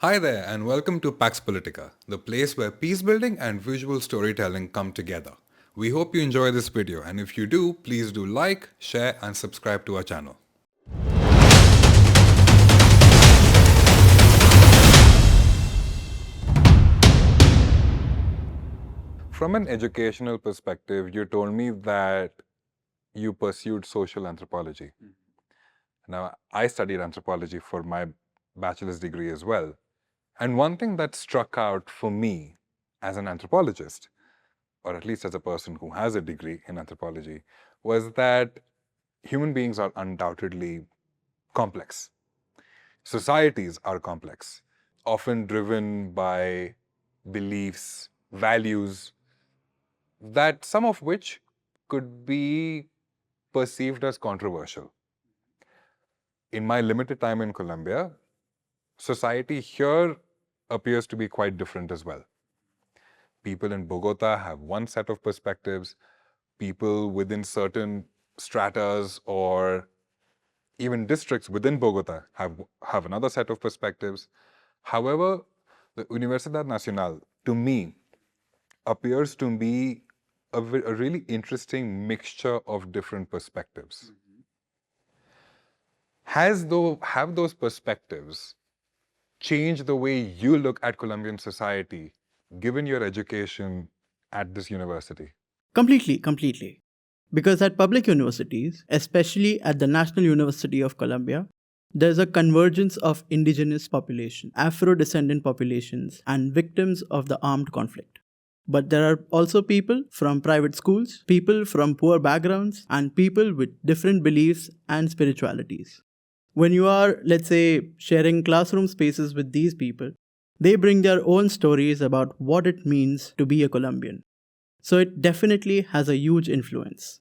Hi there, and welcome to Pax Politica, the place where peace building and visual storytelling come together. We hope you enjoy this video, and if you do, please do like, share, and subscribe to our channel. From an educational perspective, you told me that you pursued social anthropology. Now, I studied anthropology for my bachelor's degree as well. And one thing that struck out for me as an anthropologist, or at least as a person who has a degree in anthropology, was that human beings are undoubtedly complex. Societies are complex, often driven by beliefs, values, that some of which could be perceived as controversial. In my limited time in Colombia, society here appears to be quite different as well. People in Bogota have one set of perspectives. People within certain stratas or even districts within Bogota have another set of perspectives. However, the Universidad Nacional, to me, appears to be a really interesting mixture of different perspectives. Have those perspectives changed the way you look at Colombian society, given your education at this university? Completely. Because at public universities, especially at the National University of Colombia, there's a convergence of indigenous population, Afro-descendant populations, and victims of the armed conflict. But there are also people from private schools, people from poor backgrounds, and people with different beliefs and spiritualities. When you are, let's say, sharing classroom spaces with these people, they bring their own stories about what it means to be a Colombian. So it definitely has a huge influence.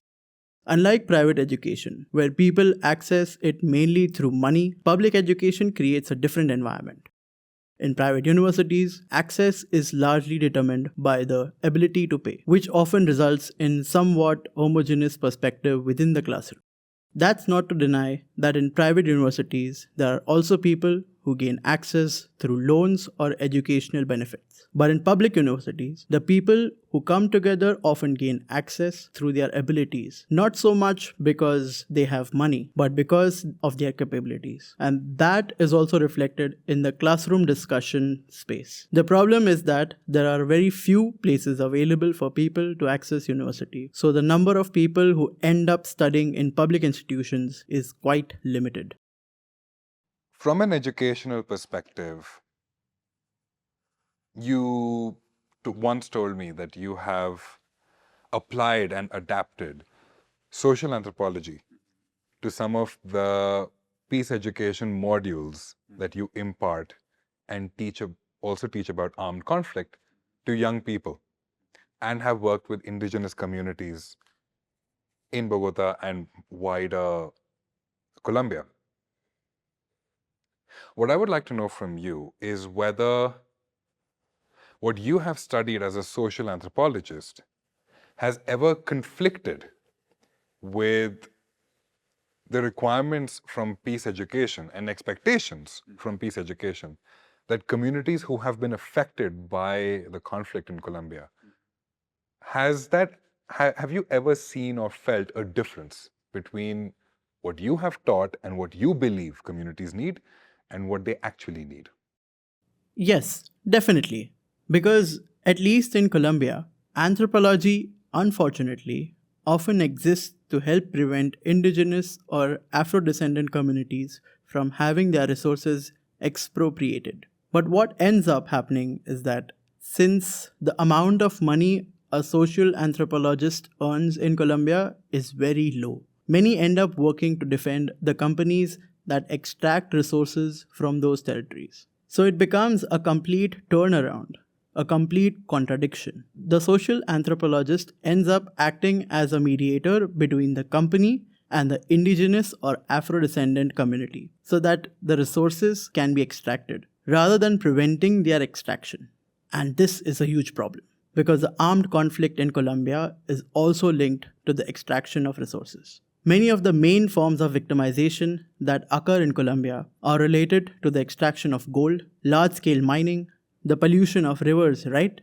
Unlike private education, where people access it mainly through money, public education creates a different environment. In private universities, access is largely determined by the ability to pay, which often results in somewhat homogeneous perspective within the classroom. That's not to deny that in private universities, there are also people who gain access through loans or educational benefits. But in public universities, the people who come together often gain access through their abilities, not so much because they have money, but because of their capabilities. And that is also reflected in the classroom discussion space. The problem is that there are very few places available for people to access university, so the number of people who end up studying in public institutions is quite limited. From an educational perspective, you once told me that you have applied and adapted social anthropology to some of the peace education modules that you impart and also teach about armed conflict to young people, and have worked with indigenous communities in Bogota and wider Colombia. What I would like to know from you is whether what you have studied as a social anthropologist has ever conflicted with the requirements from peace education and expectations from peace education that communities who have been affected by the conflict in Colombia, have you ever seen or felt a difference between what you have taught and what you believe communities need and what they actually need? Yes, definitely. Because, at least in Colombia, anthropology, unfortunately, often exists to help prevent indigenous or Afro descendant communities from having their resources expropriated. But what ends up happening is that since the amount of money a social anthropologist earns in Colombia is very low, many end up working to defend the companies that extract resources from those territories. So it becomes a complete turnaround, a complete contradiction. The social anthropologist ends up acting as a mediator between the company and the indigenous or Afro descendant community so that the resources can be extracted rather than preventing their extraction. And this is a huge problem because the armed conflict in Colombia is also linked to the extraction of resources. Many of the main forms of victimization that occur in Colombia are related to the extraction of gold, large-scale mining, the pollution of rivers, right?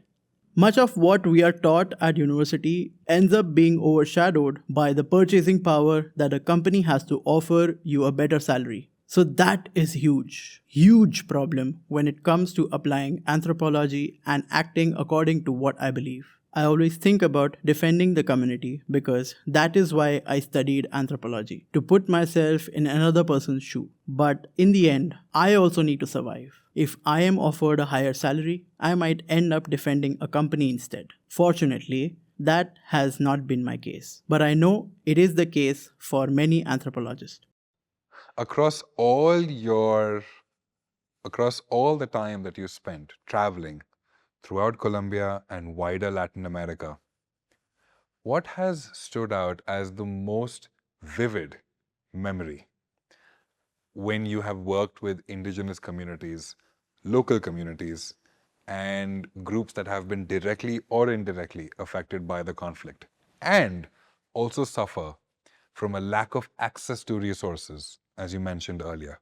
Much of what we are taught at university ends up being overshadowed by the purchasing power that a company has to offer you a better salary. So that is huge problem when it comes to applying anthropology and acting according to what I believe. I always think about defending the community because that is why I studied anthropology, to put myself in another person's shoe. But in the end, I also need to survive. If I am offered a higher salary, I might end up defending a company instead. Fortunately, that has not been my case. But I know it is the case for many anthropologists. Across all the time that you spent traveling throughout Colombia and wider Latin America, what has stood out as the most vivid memory when you have worked with indigenous communities, local communities, and groups that have been directly or indirectly affected by the conflict, and also suffer from a lack of access to resources, as you mentioned earlier?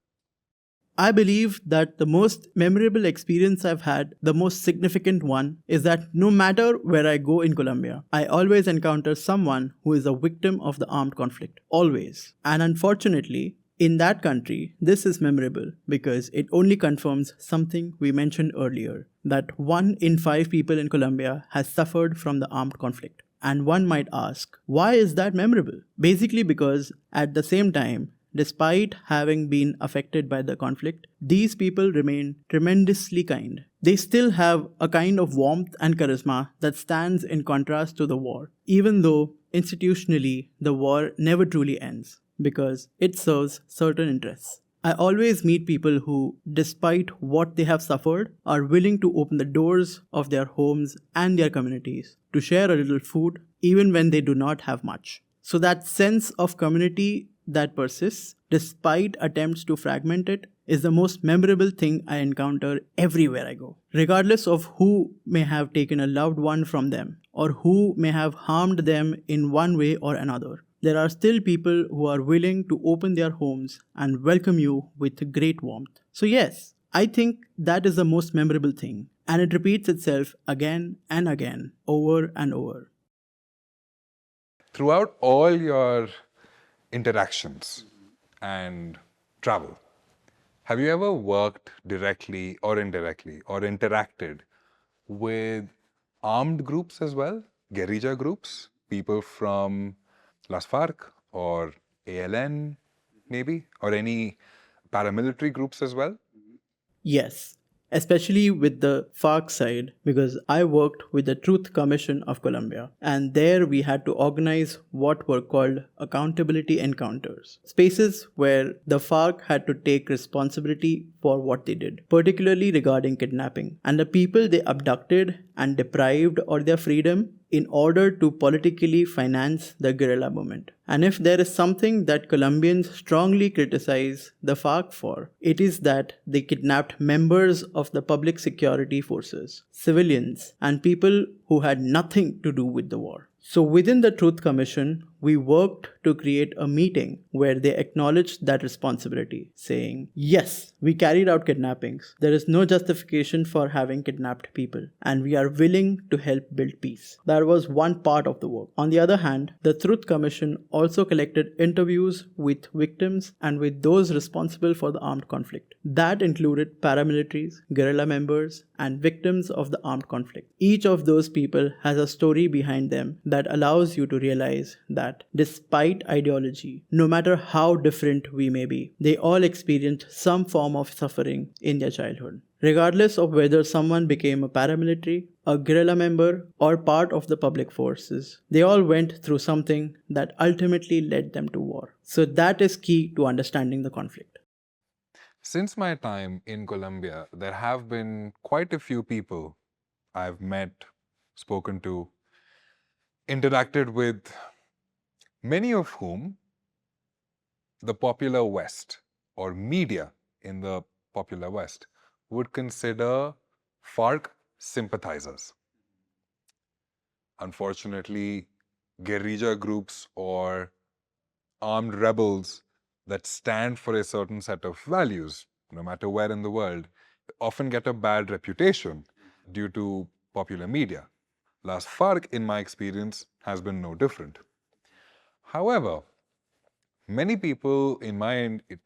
I believe that the most memorable experience I've had, the most significant one, is that no matter where I go in Colombia, I always encounter someone who is a victim of the armed conflict. Always. And unfortunately, in that country, this is memorable because it only confirms something we mentioned earlier, that 1 in 5 people in Colombia has suffered from the armed conflict. And one might ask, why is that memorable? Basically because at the same time, despite having been affected by the conflict, these people remain tremendously kind. They still have a kind of warmth and charisma that stands in contrast to the war, even though institutionally the war never truly ends because it serves certain interests. I always meet people who, despite what they have suffered, are willing to open the doors of their homes and their communities to share a little food even when they do not have much. So that sense of community that persists despite attempts to fragment it is the most memorable thing I encounter everywhere I go. Regardless of who may have taken a loved one from them or who may have harmed them in one way or another, there are still people who are willing to open their homes and welcome you with great warmth. So yes, I think that is the most memorable thing, and it repeats itself again and again, over and over. Throughout all your interactions and travel, have you ever worked directly or indirectly or interacted with armed groups as well? Guerrilla groups? People from Las FARC or ALN, maybe? Or any paramilitary groups as well? Yes, especially with the FARC side, because I worked with the Truth Commission of Colombia, and there we had to organize what were called accountability encounters, spaces where the FARC had to take responsibility for what they did, particularly regarding kidnapping, and the people they abducted and deprived of their freedom in order to politically finance the guerrilla movement. And if there is something that Colombians strongly criticize the FARC for, it is that they kidnapped members of the public security forces, civilians, and people who had nothing to do with the war. So within the Truth Commission, we worked to create a meeting where they acknowledged that responsibility, saying, yes, we carried out kidnappings. There is no justification for having kidnapped people, and we are willing to help build peace. That was one part of the work. On the other hand, the Truth Commission also collected interviews with victims and with those responsible for the armed conflict. That included paramilitaries, guerrilla members, and victims of the armed conflict. Each of those people has a story behind them that allows you to realize that despite ideology, no matter how different we may be, they all experienced some form of suffering in their childhood. Regardless of whether someone became a paramilitary, a guerrilla member, or part of the public forces, they all went through something that ultimately led them to war. So that is key to understanding the conflict. Since my time in Colombia, there have been quite a few people I've met, spoken to, interacted with, many of whom the popular West or media in the popular West would consider FARC sympathizers. Unfortunately, guerrilla groups or armed rebels that stand for a certain set of values, no matter where in the world, often get a bad reputation due to popular media. Las FARC, in my experience, has been no different. However, many people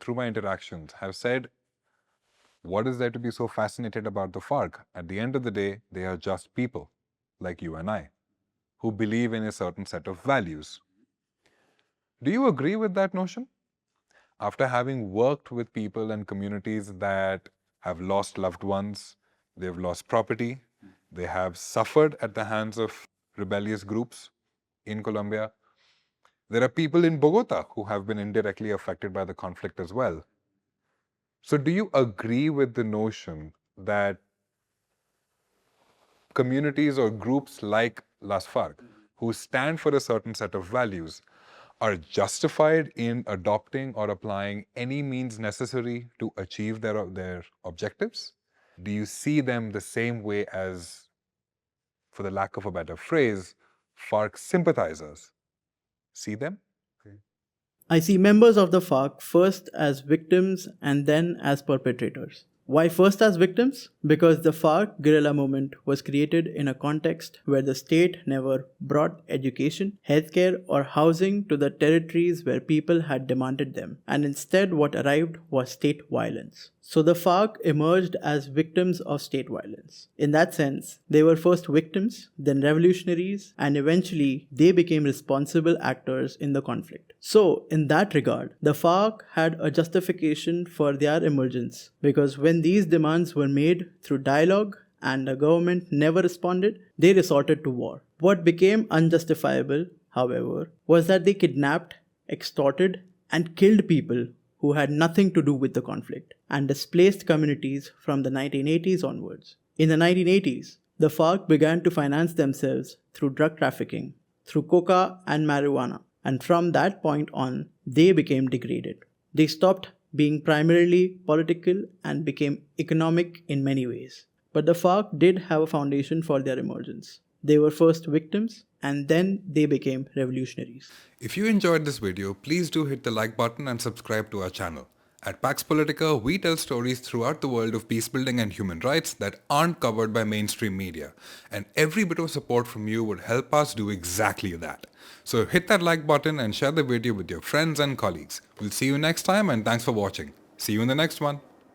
through my interactions have said, what is there to be so fascinated about the FARC? At the end of the day, they are just people, like you and I, who believe in a certain set of values. Do you agree with that notion? After having worked with people and communities that have lost loved ones, they've lost property, they have suffered at the hands of rebellious groups in Colombia. There are people in Bogota who have been indirectly affected by the conflict as well. So do you agree with the notion that communities or groups like Las FARC, who stand for a certain set of values, are justified in adopting or applying any means necessary to achieve their objectives? Do you see them the same way as, for the lack of a better phrase, FARC sympathizers see them? I see members of the FARC first as victims and then as perpetrators. Why first as victims? Because the FARC guerrilla movement was created in a context where the state never brought education, healthcare, or housing to the territories where people had demanded them, and instead what arrived was state violence. So the FARC emerged as victims of state violence. In that sense, they were first victims, then revolutionaries, and eventually they became responsible actors in the conflict. So, in that regard, the FARC had a justification for their emergence because when these demands were made through dialogue and the government never responded, they resorted to war. What became unjustifiable, however, was that they kidnapped, extorted, and killed people who had nothing to do with the conflict, and displaced communities from the 1980s onwards. In the 1980s, the FARC began to finance themselves through drug trafficking, through coca and marijuana, and from that point on, they became degraded. They stopped being primarily political and became economic in many ways. But the FARC did have a foundation for their emergence. They were first victims, and then they became revolutionaries. If you enjoyed this video, please do hit the like button and subscribe to our channel. At Pax Politica, we tell stories throughout the world of peace building and human rights that aren't covered by mainstream media. And every bit of support from you would help us do exactly that. So hit that like button and share the video with your friends and colleagues. We'll see you next time, and thanks for watching. See you in the next one.